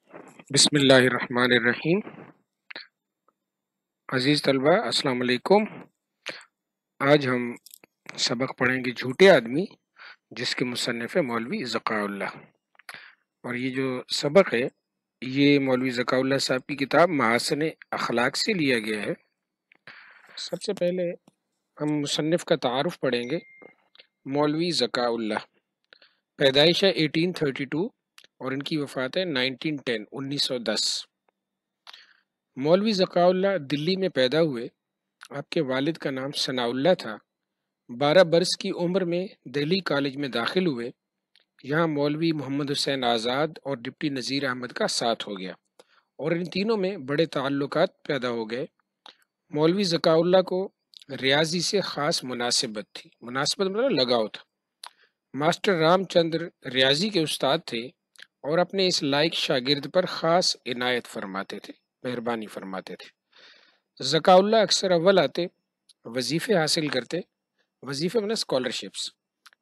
بسم اللہ الرحمن الرحیم۔ عزیز طلبہ السلام علیکم۔ آج ہم سبق پڑھیں گے جھوٹے آدمی، جس کے مصنف ہے مولوی ذکاء اللہ۔ اور یہ جو سبق ہے یہ مولوی ذکاء اللہ صاحب کی کتاب محاسن اخلاق سے لیا گیا ہے۔ سب سے پہلے ہم مصنف کا تعارف پڑھیں گے۔ مولوی ذکاء اللہ، پیدائش ہے 1832 اور ان کی وفات ہے 1910۔ مولوی ذکاء اللہ دلی میں پیدا ہوئے۔ آپ کے والد کا نام ثناء اللہ تھا۔ 12 برس کی عمر میں دہلی کالج میں داخل ہوئے۔ یہاں مولوی محمد حسین آزاد اور ڈپٹی نذیر احمد کا ساتھ ہو گیا اور ان تینوں میں بڑے تعلقات پیدا ہو گئے۔ مولوی ذکاء اللہ کو ریاضی سے خاص مناسبت تھی۔ مناسبت مطلب لگاؤ تھا۔ ماسٹر رام چندر ریاضی کے استاد تھے اور اپنے اس لائق شاگرد پر خاص عنایت فرماتے تھے، مہربانی فرماتے تھے۔ ذکاء اللہ اکثر اول آتے، وظیفے حاصل کرتے۔ وظیفے مطلب اسکالرشپس۔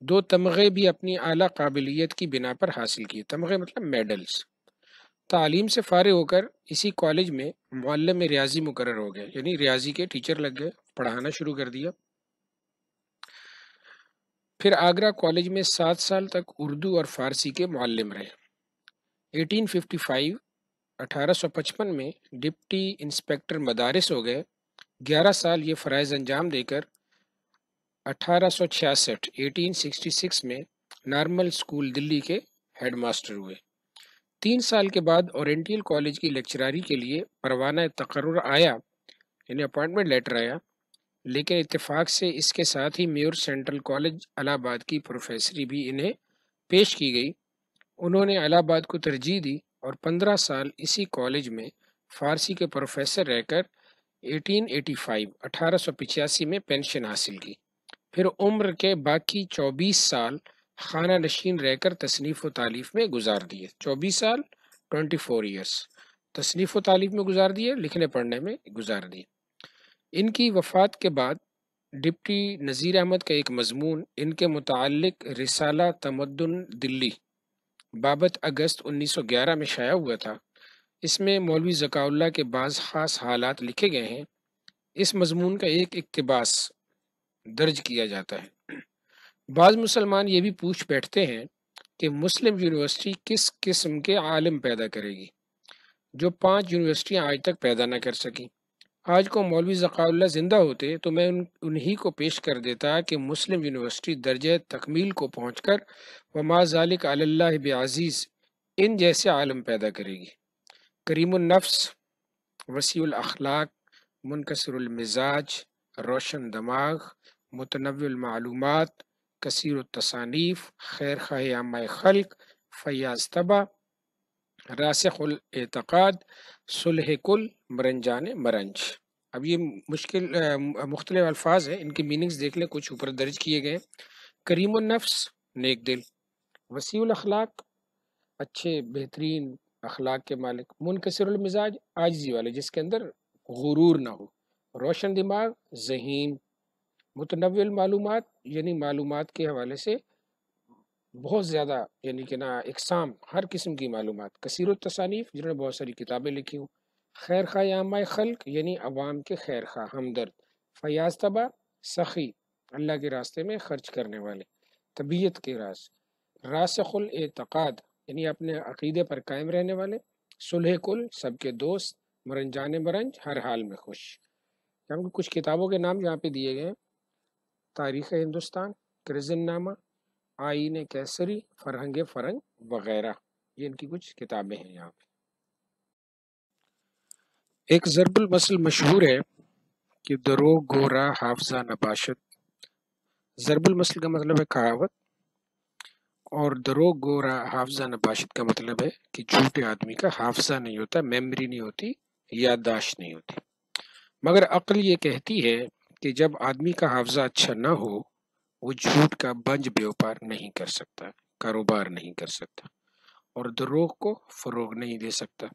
2 تمغے بھی اپنی اعلیٰ قابلیت کی بنا پر حاصل کیے۔ تمغے مطلب میڈلز۔ تعلیم سے فارغ ہو کر اسی کالج میں معلم ریاضی مقرر ہو گئے، یعنی ریاضی کے ٹیچر لگ گئے، پڑھانا شروع کر دیا۔ پھر آگرہ کالج میں 7 سال تک اردو اور فارسی کے معلم رہے۔ 1855 میں ڈپٹی انسپیکٹر مدارس ہو گئے۔ 11 سال یہ فرائض انجام دے کر 1866 میں نارمل اسکول دلی کے ہیڈ ماسٹر ہوئے۔ 3 سال کے بعد اورینٹل کالج کی لیکچراری کے لیے پروانہ تقرر آیا، یعنی اپوائنٹمنٹ لیٹر آیا، لیکن اتفاق سے اس کے ساتھ ہی میور سینٹرل کالج الہ آباد کی پروفیسری بھی انہیں پیش کی گئی۔ انہوں نے الہ آباد کو ترجیح دی اور 15 سال اسی کالج میں فارسی کے پروفیسر رہ کر 1885 میں پینشن حاصل کی۔ پھر عمر کے باقی 24 سال خانہ نشین رہ کر تصنیف و تالیف میں گزار دیے۔ 24 سال 24 ایئرس تصنیف و تالیف میں گزار دیے، لکھنے پڑھنے میں گزار دیے۔ ان کی وفات کے بعد ڈپٹی نذیر احمد کا ایک مضمون ان کے متعلق رسالہ تمدن دلی بابت اگست 1911 میں شائع ہوا تھا۔ اس میں مولوی ذکاء اللہ کے بعض خاص حالات لکھے گئے ہیں۔ اس مضمون کا ایک اقتباس درج کیا جاتا ہے۔ بعض مسلمان یہ بھی پوچھ بیٹھتے ہیں کہ مسلم یونیورسٹی کس قسم کے عالم پیدا کرے گی جو 5 یونیورسٹیاں آج تک پیدا نہ کر سکیں۔ آج کو مولوی ذکاء اللہ زندہ ہوتے تو میں انہی کو پیش کر دیتا کہ مسلم یونیورسٹی درجہ تکمیل کو پہنچ کر وما ذالک علی اللہ بعزیز ان جیسے عالم پیدا کرے گی۔ کریم النفس، وسیع الاخلاق، منکسر المزاج، روشن دماغ، متنوع المعلومات، کثیر التصانیف، خیر خواہ عامہ خلق، فیاض طبع، راسخ الاعتقاد، صلح کل، مرنجان مرنج۔ اب یہ مختلف الفاظ ہیں، ان کے میننگز دیکھ لیں، کچھ اوپر درج کیے گئے۔ کریم النفس، نیک دل۔ وسیع الاخلاق، اچھے بہترین اخلاق کے مالک۔ منکسر المزاج، عاجزی والے، جس کے اندر غرور نہ ہو۔ روشن دماغ، ذہین۔ متنوع المعلومات، یعنی معلومات کے حوالے سے بہت زیادہ، یعنی کہ نا اقسام، ہر قسم کی معلومات۔ کثیر التصانیف، جنہوں نے بہت ساری کتابیں لکھی ہوں۔ خیر خواہ عامہ خلق، یعنی عوام کے خیر خواہ، ہمدرد۔ فیاض طبع، سخی، اللہ کے راستے میں خرچ کرنے والے، طبیعت کے راز۔ راسخ الاعتقاد، یعنی اپنے عقیدے پر قائم رہنے والے۔ صلح کل، سب کے دوست۔ مرنجان مرنج، ہر حال میں خوش۔ ہم کچھ کتابوں کے نام یہاں پہ دیے گئے ہیں: تاریخ ہندوستان، کرزن نامہ، آئین کیسری، فرہنگ فرنگ وغیرہ۔ یہ ان کی کچھ کتابیں ہیں یہاں پہ۔ ایک ضرب المثل مشہور ہے کہ دروغ گورا حافظہ نباشت۔ ضرب المثل کا مطلب ہے کہاوت، اور دروغ گورا حافظہ نباشت کا مطلب ہے کہ جھوٹے آدمی کا حافظہ نہیں ہوتا، میموری نہیں ہوتی، یادداشت نہیں ہوتی۔ مگر عقل یہ کہتی ہے کہ جب آدمی کا حافظہ اچھا نہ ہو وہ جھوٹ کا بنج بیوپار نہیں کر سکتا، کاروبار نہیں کر سکتا، اور دروغ کو فروغ نہیں دے سکتا۔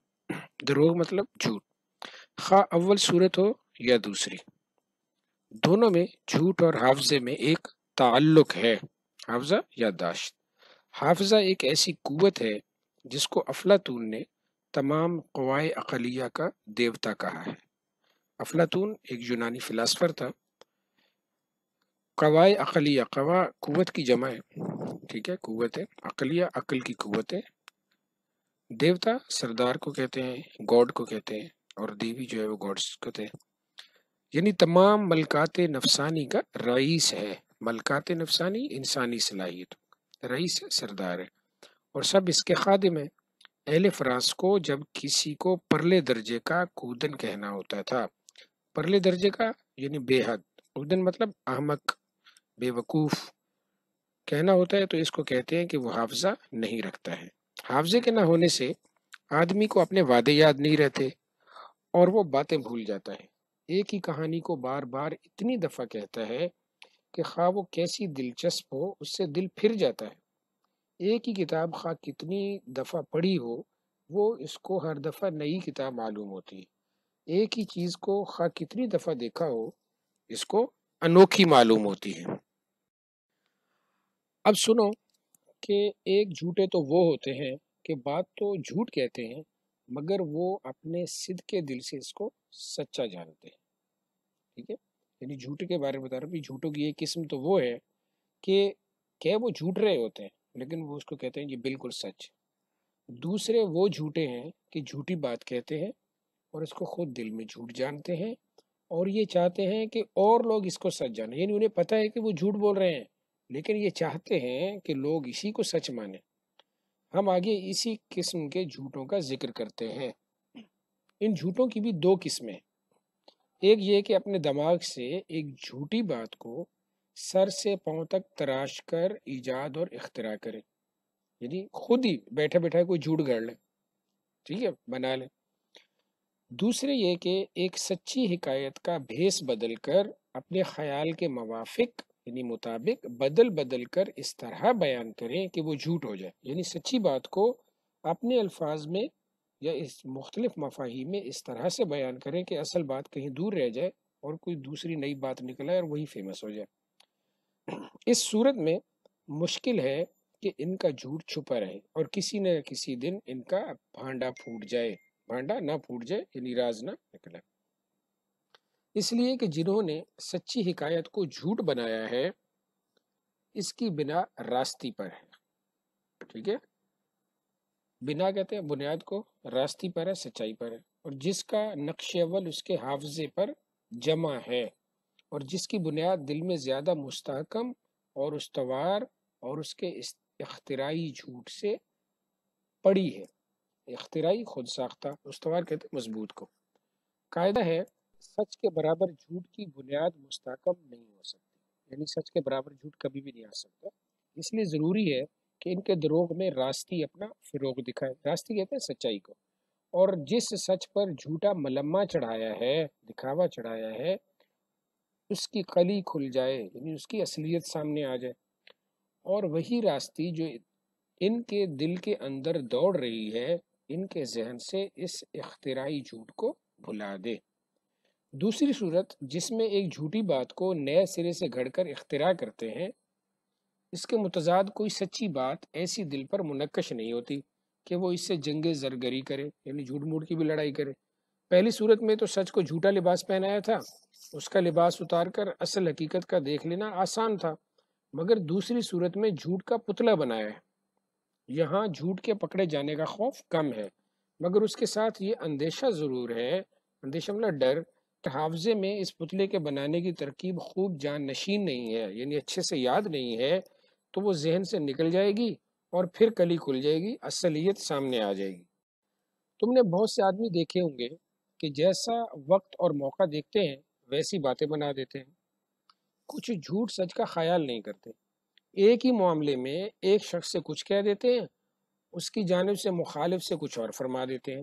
دروغ مطلب جھوٹ، خواہ اول صورت ہو یا دوسری، دونوں میں جھوٹ اور حافظے میں ایک تعلق ہے، حافظہ یادداشت۔ حافظہ ایک ایسی قوت ہے جس کو افلاطون نے تمام قوائے عقلیہ کا دیوتا کہا ہے۔ افلاطون ایک یونانی فلاسفر تھا۔ قوائے عقلیہ، قوا قوت کی جمع ہے، ٹھیک ہے، قوت ہے، عقلیہ عقل کی قوت ہے، دیوتا سردار کو کہتے ہیں، گاڈ کو کہتے ہیں، اور دیوی جو ہے وہ گاڈس کو کہتے ہیں، یعنی تمام ملکات نفسانی کا رئیس ہے۔ ملکات نفسانی انسانی صلاحیت، رئیس ہے، سردار ہے، اور سب اس کے خادم ہیں۔ اہل فرانس کو جب کسی کو پرلے درجے کا کودن کہنا ہوتا تھا، پرلے درجے کا یعنی بے حد، کودن مطلب احمق، بے وقوف کہنا ہوتا ہے، تو اس کو کہتے ہیں کہ وہ حافظہ نہیں رکھتا ہے۔ حافظے کے نہ ہونے سے آدمی کو اپنے وعدے یاد نہیں رہتے اور وہ باتیں بھول جاتا ہے۔ ایک ہی کہانی کو بار بار اتنی دفعہ کہتا ہے کہ خواہ وہ کیسی دلچسپ ہو اس سے دل پھر جاتا ہے۔ ایک ہی کتاب خواہ کتنی دفعہ پڑھی ہو وہ اس کو ہر دفعہ نئی کتاب معلوم ہوتی ہے۔ ایک ہی چیز کو خواہ کتنی دفعہ دیکھا ہو اس کو انوکھی معلوم ہوتی ہے۔ اب سنو کہ ایک جھوٹے تو وہ ہوتے ہیں کہ بات تو جھوٹ کہتے ہیں مگر وہ اپنے صدق کے دل سے اس کو سچا جانتے ہیں، ٹھیک ہے، یعنی جھوٹے کے بارے میں بتا رہا ہوں، جھوٹوں کی ایک قسم تو وہ ہے کہ وہ جھوٹ رہے ہوتے ہیں لیکن وہ اس کو کہتے ہیں یہ بالکل سچ۔ دوسرے وہ جھوٹے ہیں کہ جھوٹی بات کہتے ہیں اور اس کو خود دل میں جھوٹ جانتے ہیں اور یہ چاہتے ہیں کہ اور لوگ اس کو سچ جانیں، یعنی انہیں پتہ ہے کہ وہ جھوٹ بول رہے ہیں لیکن یہ چاہتے ہیں کہ لوگ اسی کو سچ مانیں۔ ہم آگے اسی قسم کے جھوٹوں کا ذکر کرتے ہیں۔ ان جھوٹوں کی بھی دو قسمیں ہیں۔ ایک یہ کہ اپنے دماغ سے ایک جھوٹی بات کو سر سے پاؤں تک تراش کر ایجاد اور اختراع کرے، یعنی خود ہی بیٹھے بیٹھے کوئی جھوٹ گھڑ لے، ٹھیک ہے، بنا لے۔ دوسرے یہ کہ ایک سچی حکایت کا بھیس بدل کر اپنے خیال کے موافق یعنی مطابق بدل بدل کر اس طرح بیان کریں کہ وہ جھوٹ ہو جائے، یعنی سچی بات کو اپنے الفاظ میں یا اس مختلف مفاہیم میں اس طرح سے بیان کریں کہ اصل بات کہیں دور رہ جائے اور کوئی دوسری نئی بات نکل آئے اور وہی فیمس ہو جائے۔ اس صورت میں مشکل ہے کہ ان کا جھوٹ چھپا رہے اور کسی نہ کسی دن ان کا بھانڈا پھوٹ جائے، بھانڈا نہ پھوٹ جائے یعنی راز نہ نکلے۔ اس لیے کہ جنہوں نے سچی حکایت کو جھوٹ بنایا ہے اس کی بنا راستی پر ہے، ٹھیک ہے، بنا کہتے ہیں بنیاد کو، راستی پر ہے، سچائی پر ہے، اور جس کا نقش اول اس کے حافظے پر جمع ہے اور جس کی بنیاد دل میں زیادہ مستحکم اور استوار اور اس کے اختراعی جھوٹ سے پڑی ہے۔ اختراعی خود ساختہ، استوار کہتے ہیں مضبوط کو۔ قاعدہ ہے سچ کے برابر جھوٹ کی بنیاد مستحکم نہیں ہو سکتی، یعنی سچ کے برابر جھوٹ کبھی بھی نہیں آ سکتا، اس لیے ضروری ہے کہ ان کے دروغ میں راستی اپنا فروغ دکھائے۔ راستی کہتے ہیں سچائی کو، اور جس سچ پر جھوٹا ملمہ چڑھایا ہے، دکھاوا چڑھایا ہے، اس کی کلی کھل جائے یعنی اس کی اصلیت سامنے آ جائے، اور وہی راستی جو ان کے دل کے اندر دوڑ رہی ہے ان کے ذہن سے اس اختراعی جھوٹ کو بھلا دے۔ دوسری صورت جس میں ایک جھوٹی بات کو نئے سرے سے گھڑ کر اختراع کرتے ہیں، اس کے متضاد کوئی سچی بات ایسی دل پر منقش نہیں ہوتی کہ وہ اس سے جنگ زرگری کرے، یعنی جھوٹ موٹ کی بھی لڑائی کرے۔ پہلی صورت میں تو سچ کو جھوٹا لباس پہنایا تھا، اس کا لباس اتار کر اصل حقیقت کا دیکھ لینا آسان تھا، مگر دوسری صورت میں جھوٹ کا پتلا بنایا ہے۔ یہاں جھوٹ کے پکڑے جانے کا خوف کم ہے، مگر اس کے ساتھ یہ اندیشہ ضرور ہے، اندیشہ مطلب ڈر، کہ حافظے میں اس پتلے کے بنانے کی ترکیب خوب جان نشین نہیں ہے، یعنی اچھے سے یاد نہیں ہے، تو وہ ذہن سے نکل جائے گی اور پھر کلی کھل جائے گی، اصلیت سامنے آ جائے گی۔ تم نے بہت سے آدمی دیکھے ہوں گے کہ جیسا وقت اور موقع دیکھتے ہیں ویسی باتیں بنا دیتے ہیں، کچھ جھوٹ سچ کا خیال نہیں کرتے، ایک ہی معاملے میں ایک شخص سے کچھ کہہ دیتے ہیں، اس کی جانب سے مخالف سے کچھ اور فرما دیتے ہیں۔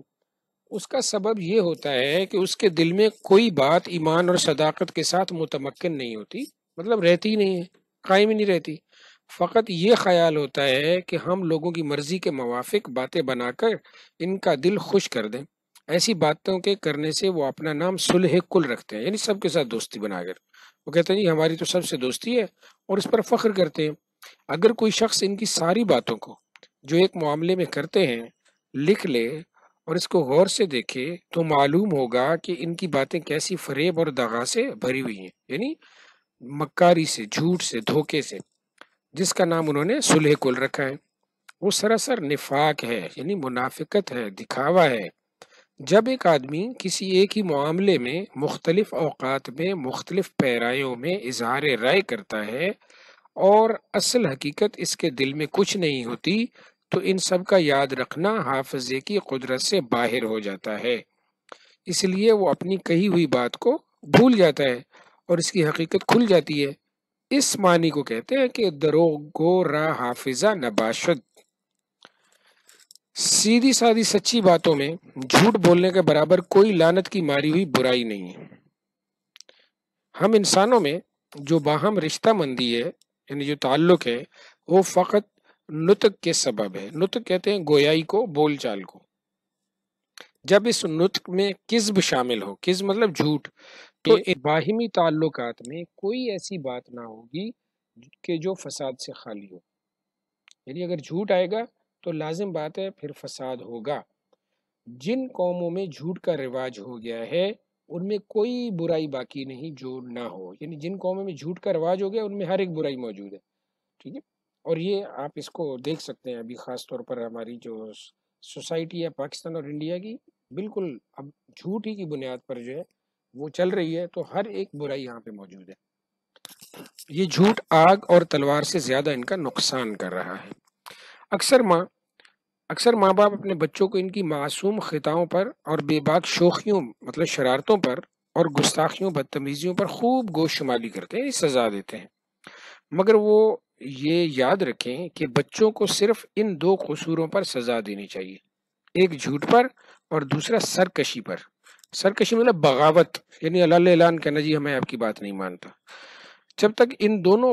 اس کا سبب یہ ہوتا ہے کہ اس کے دل میں کوئی بات ایمان اور صداقت کے ساتھ متمکن نہیں ہوتی، مطلب رہتی ہی نہیں ہے، قائم ہی نہیں رہتی، فقط یہ خیال ہوتا ہے کہ ہم لوگوں کی مرضی کے موافق باتیں بنا کر ان کا دل خوش کر دیں۔ ایسی باتوں کے کرنے سے وہ اپنا نام صلح کل رکھتے ہیں، یعنی سب کے ساتھ دوستی بنا کر وہ کہتے ہیں جی ہماری تو سب سے دوستی ہے، اور اس پر فخر کرتے ہیں۔ اگر کوئی شخص ان کی ساری باتوں کو جو ایک معاملے میں کرتے ہیں لکھ لے اور اس کو غور سے دیکھے تو معلوم ہوگا کہ ان کی باتیں کیسی فریب اور دغا سے بھری ہوئی ہیں، یعنی مکاری سے، جھوٹ سے، دھوکے سے، جس کا نام انہوں نے صلح کل رکھا ہے۔ وہ سراسر نفاق ہے، یعنی منافقت ہے، دکھاوا ہے۔ جب ایک آدمی کسی ایک ہی معاملے میں مختلف اوقات میں مختلف پیرایوں میں اظہار رائے کرتا ہے اور اصل حقیقت اس کے دل میں کچھ نہیں ہوتی، تو ان سب کا یاد رکھنا حافظے کی قدرت سے باہر ہو جاتا ہے۔ اس لیے وہ اپنی کہی ہوئی بات کو بھول جاتا ہے اور اس کی حقیقت کھل جاتی ہے۔ اس معنی کو کہتے ہیں کہ دروغ گو را حافظہ نباشد۔ سیدھی سادی سچی باتوں میں جھوٹ بولنے کے برابر کوئی لعنت کی ماری ہوئی برائی نہیں ہے۔ ہم انسانوں میں جو باہم رشتہ مندی ہے، یعنی جو تعلق ہے، وہ فقط نطق کے سبب ہے۔ نطق کہتے ہیں گویائی کو، بول چال کو۔ جب اس نطق میں کذب شامل ہو، کذب مطلب جھوٹ، تو ان باہمی تعلقات میں کوئی ایسی بات نہ ہوگی کہ جو فساد سے خالی ہو۔ یعنی اگر جھوٹ آئے گا تو لازم بات ہے پھر فساد ہوگا۔ جن قوموں میں جھوٹ کا رواج ہو گیا ہے ان میں کوئی برائی باقی نہیں جو نہ ہو، یعنی جن قوموں میں جھوٹ کا رواج ہو گیا ان میں ہر ایک برائی موجود ہے، ٹھیک ہے۔ اور یہ آپ اس کو دیکھ سکتے ہیں ابھی خاص طور پر ہماری جو سوسائٹی ہے پاکستان اور انڈیا کی، بالکل اب جھوٹ ہی کی بنیاد پر جو ہے وہ چل رہی ہے، تو ہر ایک برائی یہاں پہ موجود ہے۔ یہ جھوٹ آگ اور تلوار سے زیادہ ان کا نقصان کر رہا ہے۔ اکثر ماں باپ اپنے بچوں کو ان کی معصوم خطاؤں پر اور بے باک شوخیوں مطلب شرارتوں پر اور گستاخیوں بدتمیزیوں پر خوب گوش شمالی کرتے ہیں، سزا دیتے ہیں، مگر وہ یہ یاد رکھیں کہ بچوں کو صرف ان دو قصوروں پر سزا دینی چاہیے، ایک جھوٹ پر اور دوسرا سرکشی پر۔ سرکشی مطلب بغاوت، یعنی اللہ اعلان کہنا جی ہمیں آپ کی بات نہیں مانتا۔ جب تک ان دونوں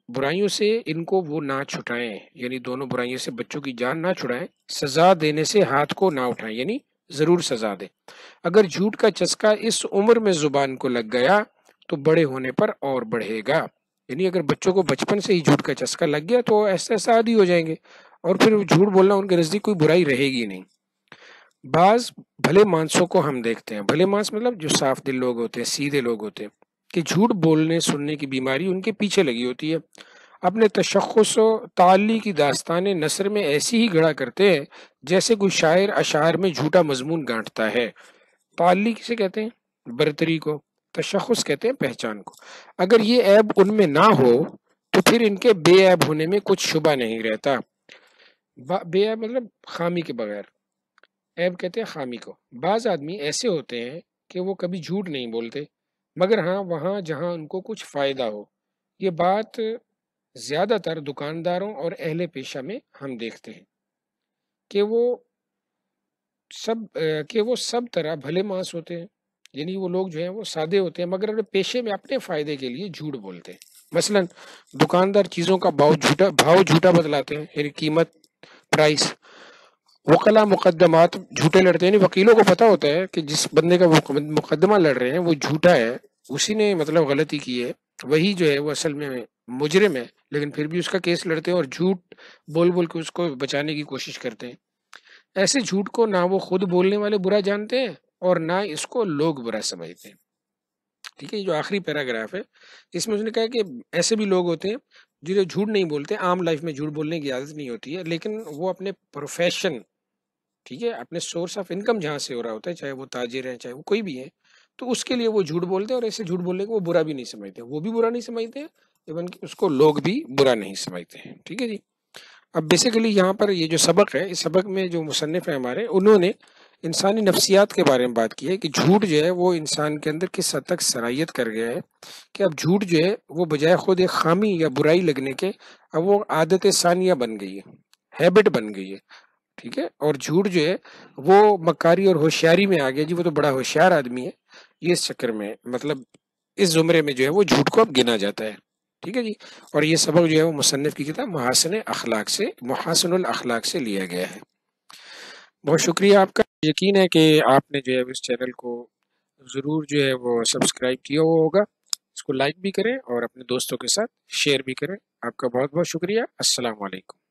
برائیوں سے ان کو وہ نہ چھٹائیں، یعنی دونوں برائیوں سے بچوں کی جان نہ چھڑائیں، سزا دینے سے ہاتھ کو نہ اٹھائیں، یعنی ضرور سزا دیں۔ اگر جھوٹ کا چسکا اس عمر میں زبان کو لگ گیا تو بڑے ہونے پر اور بڑھے گا۔ یعنی اگر بچوں کو بچپن سے ہی جھوٹ کا چسکا لگ گیا تو ایسا ایسا عادی ہو جائیں گے اور پھر جھوٹ بولنا ان کے نزدیک کوئی برائی رہے گی نہیں۔ بعض بھلے مانسوں کو ہم دیکھتے ہیں، بھلے مانس مطلب جو صاف دل لوگ ہوتے ہیں، سیدھے لوگ ہوتے ہیں، کہ جھوٹ بولنے سننے کی بیماری ان کے پیچھے لگی ہوتی ہے۔ اپنے تشخص و تعلی کی داستان نثر میں ایسی ہی گھڑا کرتے ہیں جیسے کوئی شاعر اشعار میں جھوٹا مضمون گانٹتا ہے۔ تعلی کسے کہتے ہیں؟ برتری کو۔ تشخص کہتے ہیں پہچان کو۔ اگر یہ عیب ان میں نہ ہو تو پھر ان کے بے عیب ہونے میں کچھ شبہ نہیں رہتا۔ بے عیب مطلب خامی کے بغیر، عیب کہتے ہیں خامی کو۔ بعض آدمی ایسے ہوتے ہیں کہ وہ کبھی جھوٹ نہیں بولتے، مگر ہاں وہاں جہاں ان کو کچھ فائدہ ہو۔ یہ بات زیادہ تر دکانداروں اور اہل پیشہ میں ہم دیکھتے ہیں کہ وہ سب طرح بھلے مانس ہوتے ہیں، یعنی وہ لوگ جو ہیں وہ سادے ہوتے ہیں مگر اپنے پیشے میں اپنے فائدے کے لیے جھوٹ بولتے ہیں۔ مثلا دکاندار چیزوں کا بھاؤ جھوٹا بتلاتے ہیں، یعنی قیمت، پرائس۔ وکلا مقدمات جھوٹے لڑتے ہیں، یعنی وکیلوں کو پتا ہوتا ہے کہ جس بندے کا وہ مقدمہ لڑ رہے ہیں وہ جھوٹا ہے، اسی نے مطلب غلطی کی ہے، وہی جو ہے وہ اصل میں مجرم ہے، لیکن پھر بھی اس کا کیس لڑتے ہیں اور جھوٹ بول بول کے اس کو بچانے کی کوشش کرتے ہیں۔ ایسے جھوٹ کو نہ وہ خود بولنے والے برا جانتے ہیں اور نہ اس کو لوگ برا سمجھتے ہیں، ٹھیک ہے۔ یہ جو آخری پیراگراف ہے اس میں اس نے کہا کہ ایسے بھی لوگ ہوتے ہیں جو جھوٹ نہیں بولتے، عام لائف میں جھوٹ بولنے کی عادت نہیں ہوتی ہے، لیکن وہ اپنے پروفیشن، ٹھیک ہے، اپنے سورس آف انکم جہاں سے ہو رہا ہوتا ہے، چاہے وہ تاجر ہیں چاہے وہ کوئی بھی ہے، تو اس کے لیے وہ جھوٹ بولتے ہیں، اور ایسے جھوٹ بولنے کو وہ برا بھی نہیں سمجھتے، وہ بھی برا نہیں سمجھتے ہیں، ایون کہ اس کو لوگ بھی برا نہیں سمجھتے ہیں، ٹھیک ہے جی۔ اب بیسیکلی یہاں پر یہ جو سبق ہے، اس سبق میں جو مصنف ہیں ہمارے، انہوں نے انسانی نفسیات کے بارے میں بات کی ہے کہ جھوٹ جو ہے وہ انسان کے اندر کس حد تک صلاحیت کر گیا ہے کہ اب جھوٹ جو ہے وہ بجائے خود ایک خامی یا برائی لگنے کے اب وہ عادت ثانیہ بن گئی ہے، ہیبٹ بن گئی ہے، ٹھیک ہے۔ اور جھوٹ جو ہے وہ مکاری اور ہوشیاری میں آ گیا جی، وہ تو بڑا ہوشیار آدمی ہے، یہ اس چکر میں مطلب اس زمرے میں جو ہے وہ جھوٹ کو اب گنا جاتا ہے، ٹھیک ہے جی۔ اور یہ سبق جو ہے وہ مصنف کی کتاب محاسن الاخلاق سے لیا گیا ہے۔ بہت شکریہ آپ کا، یقین ہے کہ آپ نے جو ہے اس چینل کو ضرور جو ہے وہ سبسکرائب کیا ہوا ہوگا، اس کو لائک بھی کریں اور اپنے دوستوں کے ساتھ شیئر بھی کریں۔ آپ کا بہت بہت شکریہ۔ السلام علیکم۔